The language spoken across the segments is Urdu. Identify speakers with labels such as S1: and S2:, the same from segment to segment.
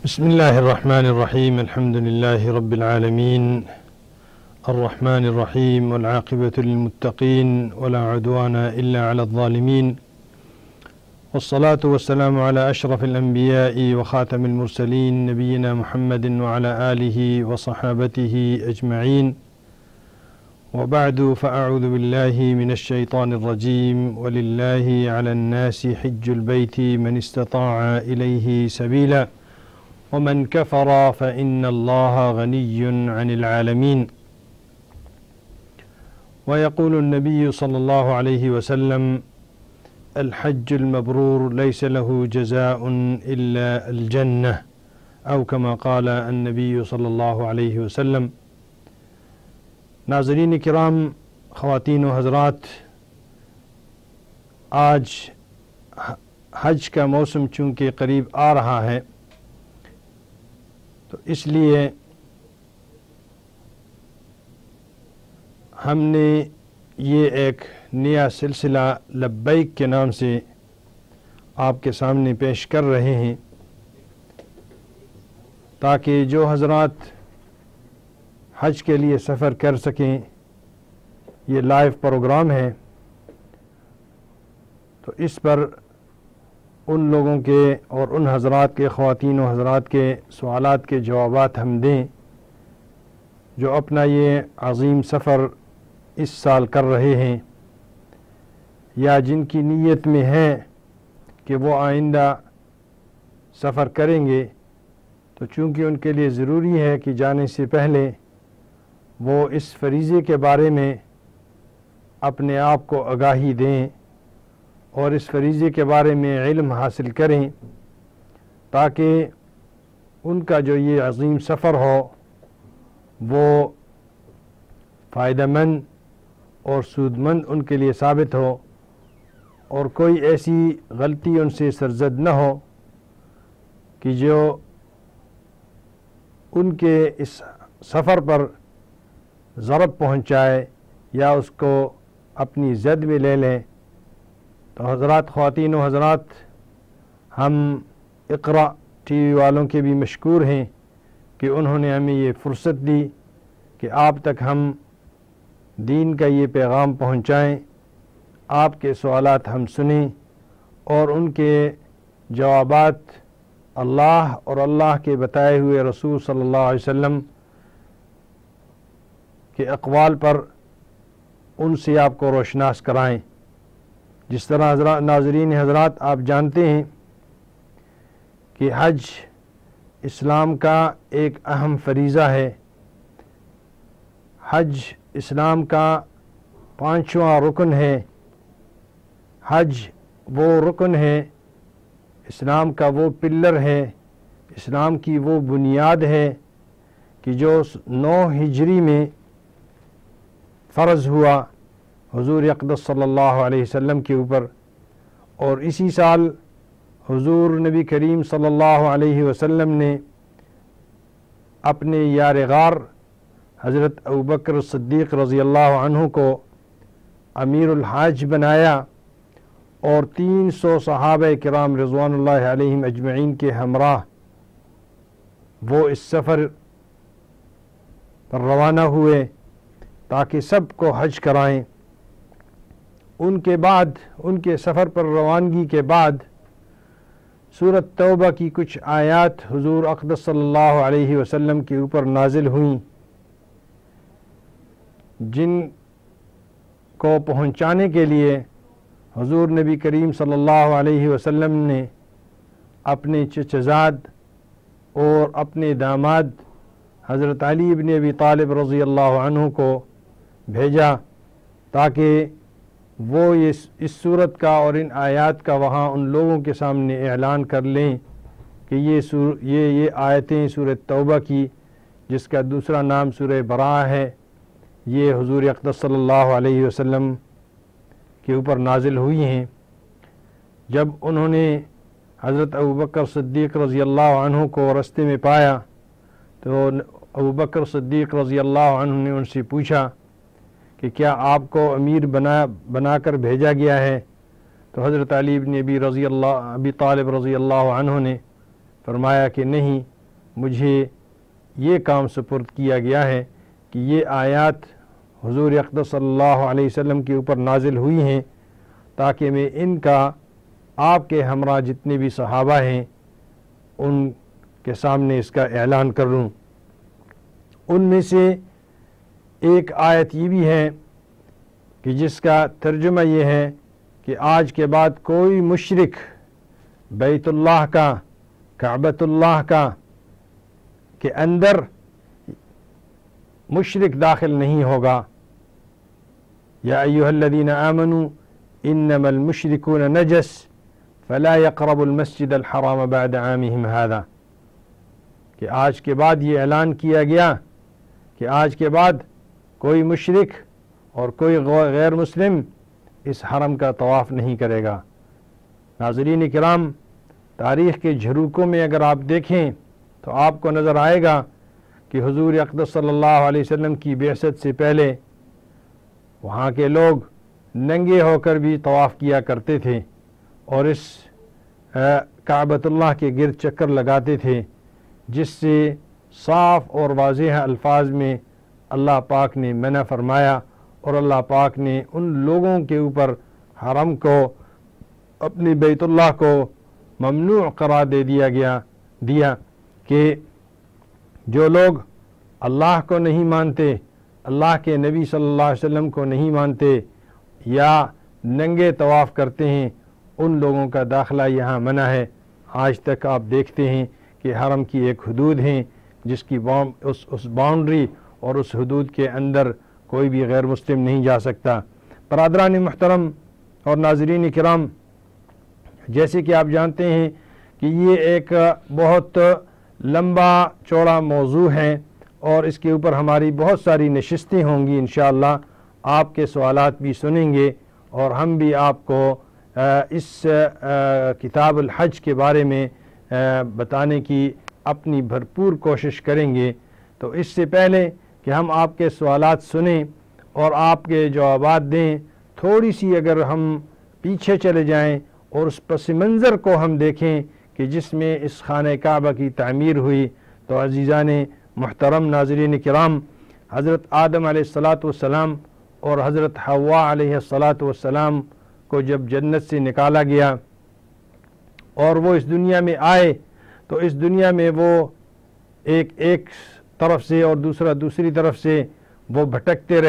S1: بسم الله الرحمن الرحيم. الحمد لله رب العالمين الرحمن الرحيم والعاقبة للمتقين ولا عدوان إلا على الظالمين والصلاة والسلام على أشرف الأنبياء وخاتم المرسلين نبينا محمد وعلى آله وصحابته أجمعين، وبعد، فأعوذ بالله من الشيطان الرجيم. ولله على الناس حج البيت من استطاع إليه سبيلا ومن كفر فإن الله غني عن العالمين. ويقول النبي صلى الله عليه وسلم: الحج المبرور ليس له جزاء إلا الجنة، أو كما قال النبي صلى الله عليه وسلم. ناظرین کرام، خواتین و حضرات، آج حج کا موسم چونکہ قریب آ رہا ہے، تو اس لیے ہم نے یہ ایک نیا سلسلہ لبیک کے نام سے آپ کے سامنے پیش کر رہے ہیں، تاکہ جو حضرات حج کے لیے سفر کر سکیں. یہ لائیو پروگرام ہے، تو اس پر ان لوگوں کے اور ان حضرات کے، خواتین و حضرات کے سوالات کے جوابات ہم دیں جو اپنا یہ عظیم سفر اس سال کر رہے ہیں، یا جن کی نیت میں ہے کہ وہ آئندہ سفر کریں گے. تو چونکہ ان کے لیے ضروری ہے کہ جانے سے پہلے وہ اس فریضے کے بارے میں اپنے آپ کو آگاہی دیں اور اس فریضے کے بارے میں علم حاصل کریں، تاکہ ان کا جو یہ عظیم سفر ہو وہ فائدہ مند اور سود مند ان کے لیے ثابت ہو، اور کوئی ایسی غلطی ان سے سرزد نہ ہو کہ جو ان کے اس سفر پر ضرر پہنچائے یا اس کو اپنی زد میں لے لیں. تو حضرات، خواتین و حضرات، ہم اقرا ٹی وی والوں کے بھی مشکور ہیں کہ انہوں نے ہمیں یہ فرصت دی کہ آپ تک ہم دین کا یہ پیغام پہنچائیں، آپ کے سوالات ہم سنیں اور ان کے جوابات اللہ اور اللہ کے بتائے ہوئے رسول صلی اللہ علیہ وسلم کے اقوال پر ان سے آپ کو روشناس کرائیں. جس طرح ناظرین حضرات، آپ جانتے ہیں کہ حج اسلام کا ایک اہم فریضہ ہے. حج اسلام کا 5واں رکن ہے. حج وہ رکن ہے، اسلام کا وہ پلر ہے، اسلام کی وہ بنیاد ہے کہ جو 9 ہجری میں فرض ہوا حضور اقدس صلی اللہ علیہ وسلم کے اوپر، اور اسی سال حضور نبی کریم صلی اللہ علیہ وسلم نے اپنے یار غار حضرت ابوبکر صدیق رضی اللہ عنہ کو امیر الحاج بنایا، اور 300 صحابہ کرام رضوان اللہ علیہم اجمعین کے ہمراہ وہ اس سفر پر روانہ ہوئے تاکہ سب کو حج کرائیں. ان کے بعد، ان کے سفر پر روانگی کے بعد، سورۃ توبہ کی کچھ آیات حضور اقدس صلی اللہ علیہ وسلم کے اوپر نازل ہوئیں، جن کو پہنچانے کے لیے حضور نبی کریم صلی اللہ علیہ وسلم نے اپنے چچزاد اور اپنے داماد حضرت علی بن ابی طالب رضی اللہ عنہ کو بھیجا تاکہ وہ اس صورت کا اور ان آیات کا وہاں ان لوگوں کے سامنے اعلان کر لیں کہ یہ آیتیں سورہ توبہ کی، جس کا دوسرا نام سورہ براءہ ہے، یہ حضور اقدس صلی اللہ علیہ وسلم کے اوپر نازل ہوئی ہیں۔ جب انہوں نے حضرت ابوبکر صدیق رضی اللہ عنہ کو رستے میں پایا تو ابوبکر صدیق رضی اللہ عنہ نے ان سے پوچھا کہ کیا آپ کو امیر بنا کر بھیجا گیا ہے؟ تو حضرت علی بن ابی طالب رضی اللہ عنہ نے فرمایا کہ نہیں، مجھے یہ کام سپرد کیا گیا ہے کہ یہ آیات حضور اقدس صلی اللہ علیہ وسلم کے اوپر نازل ہوئی ہیں تاکہ میں ان کا آپ کے ہمراہ جتنے بھی صحابہ ہیں ان کے سامنے اس کا اعلان کر لوں۔ ان میں سے ایک آیت یہ بھی ہے کہ جس کا ترجمہ یہ ہے کہ آج کے بعد کوئی مشرک بیت اللہ کا، کعبۃ اللہ کا کے اندر مشرک داخل نہیں ہوگا۔ یا ایھا الذین آمنوا انما المشرکون نجس فلا يقربوا المسجد الحرام بعد عامهم هذا، کہ آج کے بعد یہ اعلان کیا گیا کہ آج کے بعد کوئی مشرک اور کوئی غیر مسلم اس حرم کا طواف نہیں کرے گا۔ ناظرین کرام، تاریخ کے جھروکوں میں اگر آپ دیکھیں تو آپ کو نظر آئے گا کہ حضور اقدس صلی اللہ علیہ وسلم کی بعثت سے پہلے وہاں کے لوگ ننگے ہو کر بھی طواف کیا کرتے تھے اور اس کعبۃ اللہ کے گرد چکر لگاتے تھے، جس سے صاف اور واضح الفاظ میں اللہ پاک نے منع فرمایا اور اللہ پاک نے ان لوگوں کے اوپر حرم کو، اپنی بیت اللہ کو ممنوع قرار دیا کہ جو لوگ اللہ کو نہیں مانتے، اللہ کے نبی صلی اللہ علیہ وسلم کو نہیں مانتے یا ننگے طواف کرتے ہیں، ان لوگوں کا داخلہ یہاں منع ہے۔ آج تک آپ دیکھتے ہیں کہ حرم کی ایک حدود ہیں جس کی اس باؤنڈری اور اس حدود کے اندر کوئی بھی غیر مسلم نہیں جا سکتا۔ برادران محترم اور ناظرین کرام، جیسے کہ آپ جانتے ہیں کہ یہ ایک بہت لمبا چوڑا موضوع ہے اور اس کے اوپر ہماری بہت ساری نشستیں ہوں گی انشاءاللہ۔ آپ کے سوالات بھی سنیں گے اور ہم بھی آپ کو اس کتاب الحج کے بارے میں بتانے کی اپنی بھرپور کوشش کریں گے۔ تو اس سے پہلے کہ ہم آپ کے سوالات سنیں اور آپ کے جوابات دیں، تھوڑی سی اگر ہم پیچھے چلے جائیں اور اس پس منظر کو ہم دیکھیں کہ جس میں اس خانہ کعبہ کی تعمیر ہوئی، تو عزیزان محترم ناظرین کرام، حضرت آدم علیہ السلام اور حضرت حوا علیہ السلام کو جب جنت سے نکالا گیا اور وہ اس دنیا میں آئے تو اس دنیا میں وہ ایک طرف سے اور دوسری طرف سے وہ بھٹکتے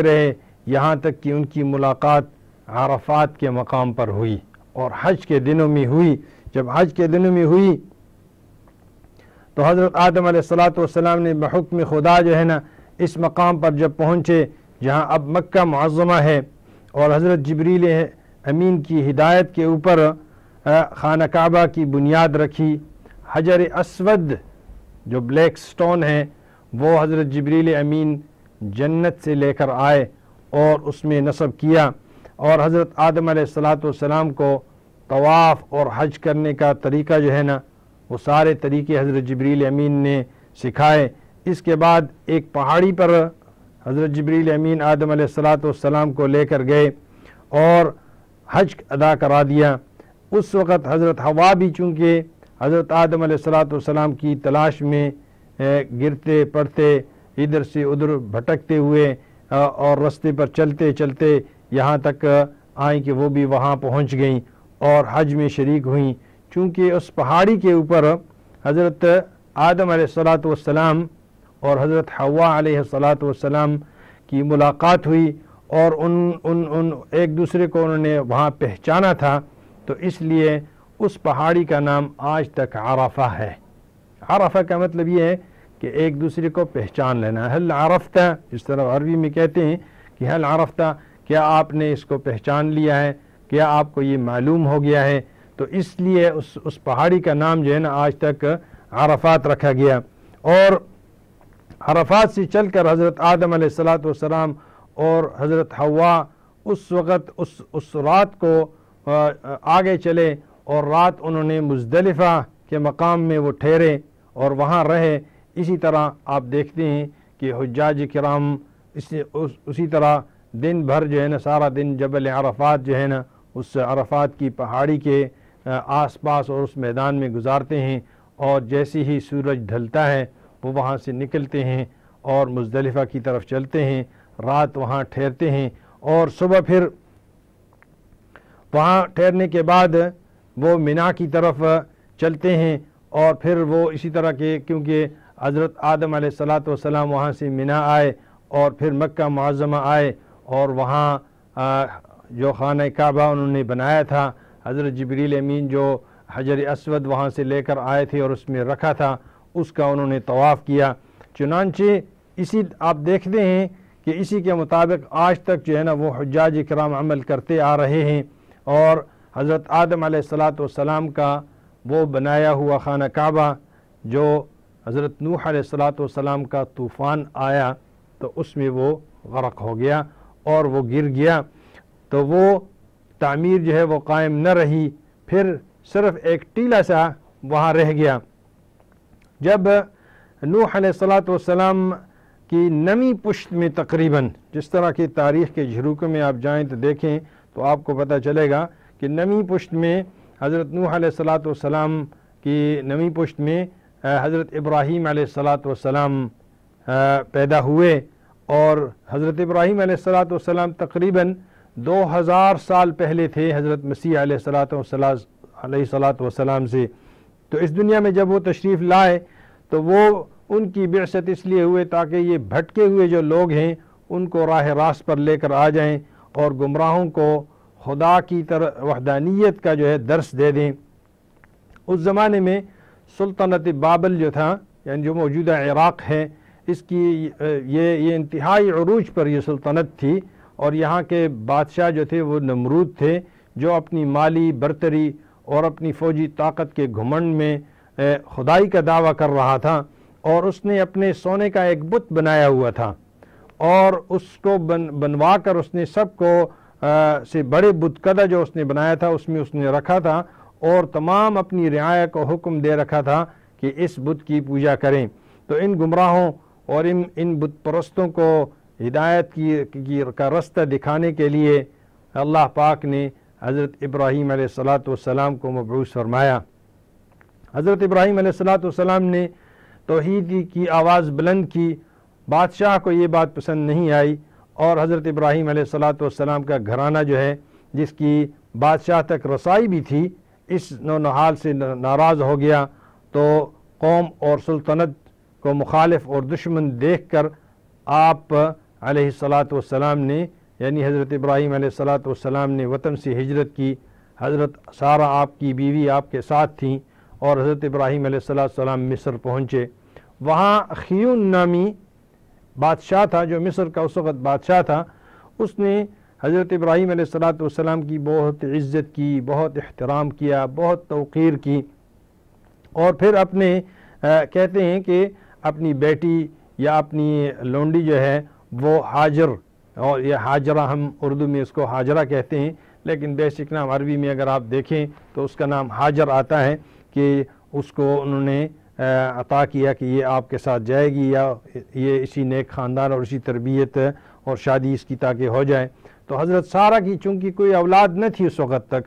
S1: رہے یہاں تک کہ ان کی ملاقات عرفات کے مقام پر ہوئی اور حج کے دنوں میں ہوئی۔ جب حج کے دنوں میں ہوئی تو حضرت آدم علیہ السلام نے بحکم خدا جو ہے نا اس مقام پر جب پہنچے جہاں اب مکہ معظمہ ہے، اور حضرت جبریل امین کی ہدایت کے اوپر خانہ کعبہ کی بنیاد رکھی۔ حجر اسود جو بلیک سٹون ہے وہ حضرت جبریل امین جنت سے لے کر آئے اور اس میں نصب کیا، اور حضرت آدم علیہ السلام کو طواف اور حج کرنے کا طریقہ جو ہے نا وہ سارے طریقے حضرت جبریل امین نے سکھائے۔ اس کے بعد ایک پہاڑی پر حضرت جبریل امین آدم علیہ السلام کو لے کر گئے اور حج ادا کرا دیا۔ اس وقت حضرت حوا بھی چونکہ حضرت آدم علیہ السلام کی تلاش میں گرتے پڑتے ادھر سے ادھر بھٹکتے ہوئے اور رستے پر چلتے چلتے یہاں تک آئیں کہ وہ بھی وہاں پہنچ گئیں اور حج میں شریک ہوئیں۔ چونکہ اس پہاڑی کے اوپر حضرت آدم علیہ السلام اور حضرت حوا علیہ السلام کی ملاقات ہوئی اور ان ایک دوسرے کو انہوں نے وہاں پہچانا تھا، تو اس لیے اس پہاڑی کا نام آج تک عرفہ ہے۔ عرفہ کا مطلب یہ ہے کہ ایک دوسرے کو پہچان لینا۔ حل عرفت، جس طرح عربی میں کہتے ہیں کہ حل عرفتہ، کیا آپ نے اس کو پہچان لیا ہے، کیا آپ کو یہ معلوم ہو گیا ہے؟ تو اس لیے اس پہاڑی کا نام جو ہے نا آج تک عرفات رکھا گیا۔ اور عرفات سے چل کر حضرت آدم علیہ السلام اور حضرت حوا اس وقت اس رات کو آگے چلے، اور رات انہوں نے مزدلفہ کے مقام میں وہ ٹھہرے اور وہاں رہے۔ اسی طرح آپ دیکھتے ہیں کہ حجاج کرام اسی طرح دن بھر جو ہے نا سارا دن جبل عرفات جو ہے نا اس عرفات کی پہاڑی کے آس پاس اور اس میدان میں گزارتے ہیں، اور جیسے ہی سورج ڈھلتا ہے وہ وہاں سے نکلتے ہیں اور مزدلفہ کی طرف چلتے ہیں، رات وہاں ٹھہرتے ہیں، اور صبح پھر وہاں ٹھہرنے کے بعد وہ مینا کی طرف چلتے ہیں، اور پھر وہ اسی طرح کے کیونکہ حضرت آدم علیہ السلام وہاں سے مینا آئے اور پھر مکہ معظمہ آئے، اور وہاں جو خانہ کعبہ انہوں نے بنایا تھا، حضرت جبریل امین جو حجر اسود وہاں سے لے کر آئے تھے اور اس میں رکھا تھا، اس کا انہوں نے طواف کیا۔ چنانچہ اسی آپ دیکھتے ہیں کہ اسی کے مطابق آج تک جو ہے نا وہ حجاج کرام عمل کرتے آ رہے ہیں، اور حضرت آدم علیہ السلام کا وہ بنایا ہوا خانہ کعبہ جو حضرت نوح علیہ السلام کا طوفان آیا تو اس میں وہ غرق ہو گیا اور وہ گر گیا، تو وہ تعمیر جو ہے وہ قائم نہ رہی، پھر صرف ایک ٹیلہ سا وہاں رہ گیا۔ جب نوح علیہ السلام کی نویں پشت میں تقریباً، جس طرح کی تاریخ کے جھروکوں میں آپ جائیں تو دیکھیں تو آپ کو پتہ چلے گا کہ نویں پشت میں حضرت نوح علیہ السلام کی نویں پشت میں حضرت ابراہیم علیہ السلام پیدا ہوئے، اور حضرت ابراہیم علیہ السلام تقریباً 2000 سال پہلے تھے حضرت مسیح علیہ السلام سے۔ تو اس دنیا میں جب وہ تشریف لائے تو وہ ان کی بعثت اس لیے ہوئے تاکہ یہ بھٹکے ہوئے جو لوگ ہیں ان کو راہ راست پر لے کر آ جائیں اور گمراہوں کو خدا کی طرف وحدانیت کا جو ہے درس دے دیں۔ اس زمانے میں سلطنت بابل جو تھا، یعنی جو موجودہ عراق ہے، اس کی یہ انتہائی عروج پر یہ سلطنت تھی، اور یہاں کے بادشاہ جو تھے وہ نمرود تھے، جو اپنی مالی برتری اور اپنی فوجی طاقت کے گھمنڈ میں خدائی کا دعویٰ کر رہا تھا، اور اس نے اپنے سونے کا ایک بت بنایا ہوا تھا، اور اس کو بنوا کر اس نے سب کو سے بڑے بت کدہ جو اس نے بنایا تھا اس میں اس نے رکھا تھا، اور تمام اپنی رعایا کو حکم دے رکھا تھا کہ اس بت کی پوجا کریں۔ تو ان گمراہوں اور ان بت پرستوں کو ہدایت کا رستہ دکھانے کے لیے اللہ پاک نے حضرت ابراہیم علیہ السلام کو مبعوث فرمایا۔ حضرت ابراہیم علیہ السلام نے توحید کی آواز بلند کی، بادشاہ کو یہ بات پسند نہیں آئی، اور حضرت ابراہیم علیہ السلام کا گھرانہ جو ہے جس کی بادشاہ تک رسائی بھی تھی، اس نونہال سے ناراض ہو گیا، تو قوم اور سلطنت کو مخالف اور دشمن دیکھ کر آپ علیہ السلام نے یعنی حضرت ابراہیم علیہ السلام نے وطن سے ہجرت کی۔ حضرت سارہ آپ کی بیوی آپ کے ساتھ تھیں، اور حضرت ابراہیم علیہ السلام مصر پہنچے۔ وہاں خیون نامی بادشاہ تھا جو مصر کا اس وقت بادشاہ تھا، اس نے حضرت ابراہیم علیہ السلام کی بہت عزت کی، بہت احترام کیا، بہت توقیر کی، اور پھر اپنے کہتے ہیں کہ اپنی بیٹی یا اپنی لونڈی جو ہے وہ ہاجر، اور یہ ہاجرہ ہم اردو میں اس کو ہاجرہ کہتے ہیں، لیکن بیسک نام عربی میں اگر آپ دیکھیں تو اس کا نام ہاجر آتا ہے، کہ اس کو انہوں نے عطا کیا کہ یہ آپ کے ساتھ جائے گی، یا یہ اسی نیک خاندان اور اسی تربیت اور شادی اس کی تاکہ ہو جائے۔ تو حضرت سارہ کی چونکہ کوئی اولاد نہ تھی اس وقت تک،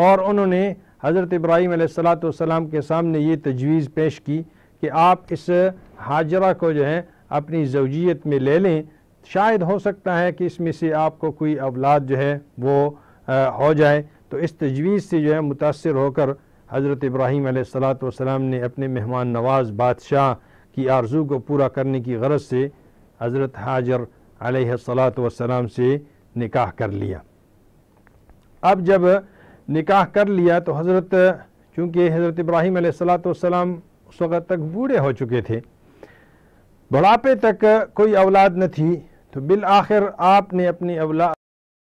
S1: اور انہوں نے حضرت ابراہیم علیہ السلام کے سامنے یہ تجویز پیش کی کہ آپ اس ہاجرہ کو جو ہے اپنی زوجیت میں لے لیں، شاید ہو سکتا ہے کہ اس میں سے آپ کو کوئی اولاد جو ہے وہ ہو جائے۔ تو اس تجویز سے جو ہے متاثر ہو کر حضرت ابراہیم علیہ السلام نے اپنے مہمان نواز بادشاہ کی آرزو کو پورا کرنے کی غرض سے حضرت ہاجر علیہ السلام سے نکاح کر لیا۔ اب جب نکاح کر لیا تو چونکہ حضرت ابراہیم علیہ السلام اس وقت تک بوڑھے ہو چکے تھے، بڑھاپے تک کوئی اولاد نہ تھی، تو بالآخر آپ نے اپنی اولاد